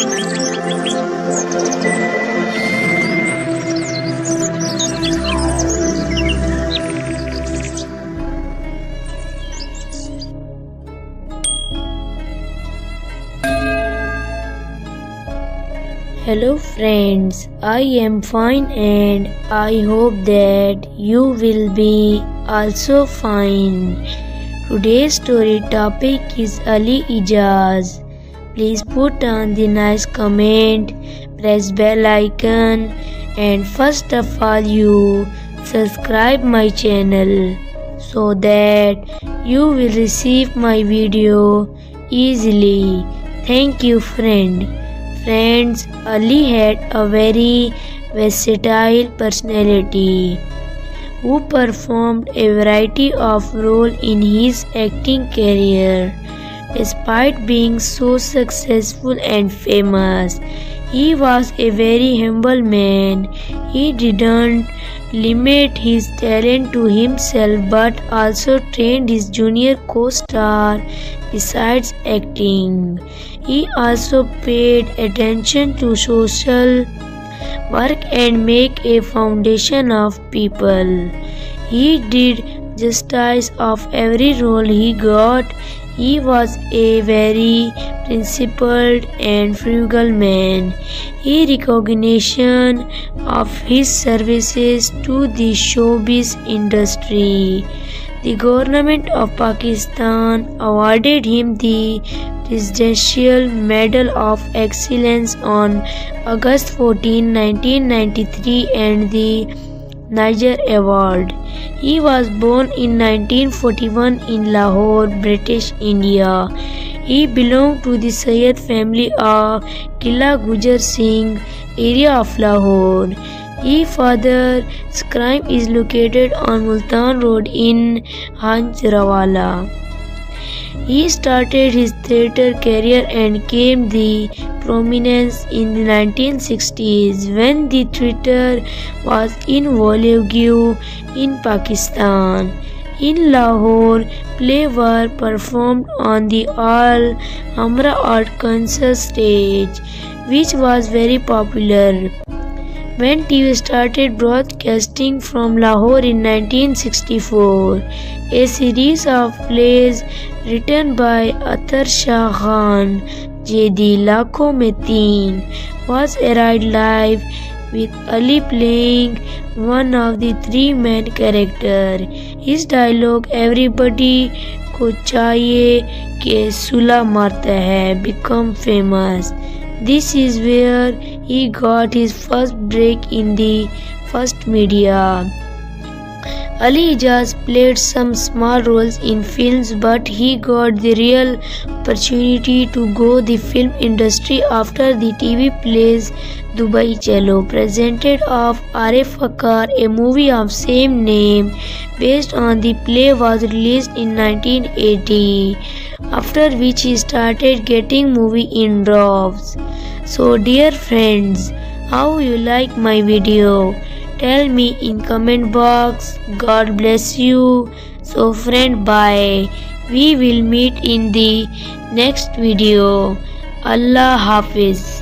Hello friends, I am fine and I hope that you will be also fine. Today's story topic is Ali Ijaz. Please put on the nice comment, press bell icon, and first of all you subscribe my channel so that you will receive my video easily. Thank you friend. Friends, Ali had a very versatile personality who performed a variety of roles in his acting career. Despite being so successful and famous, he was a very humble man. He didn't limit his talent to himself but also trained his junior co-star besides acting. He also paid attention to social work and make a foundation of people. He did justice of every role he got. He was a very principled and frugal man. He recognition of his services to the showbiz industry. The government of Pakistan awarded him the Presidential Medal of Excellence on August 14, 1993 and the Nayyar Award. He was born in 1941 in Lahore, British India. He belonged to the Syed family of Qilla Gujar Singh area of Lahore. His father's crime is located on Multan Road in Hanjrawala. He started his theatre career and came the prominence in the 1960s when the theatre was in vogue in Pakistan. In Lahore, plays were performed on the All Hamra Art Concert stage, which was very popular. When TV started broadcasting from Lahore in 1964, a series of plays written by Atar Shah Khan, Jedi Lakhon Mein Teen, was aired live with Ali playing one of the three main characters. His dialogue "Everybody ko chahiye ke sula marta hai" became famous. This is where he got his first break in the first media. Ali Ijaz played some small roles in films, but he got the real opportunity to go the film industry after the TV plays Dubai Chalo, presented of R.A. Fakar, a movie of same name based on the play was released in 1980, after which he started getting movie in droves. So dear friends, how you like my video? Tell me in comment box. God bless you. So friend, bye. We will meet in the next video. Allah Hafiz.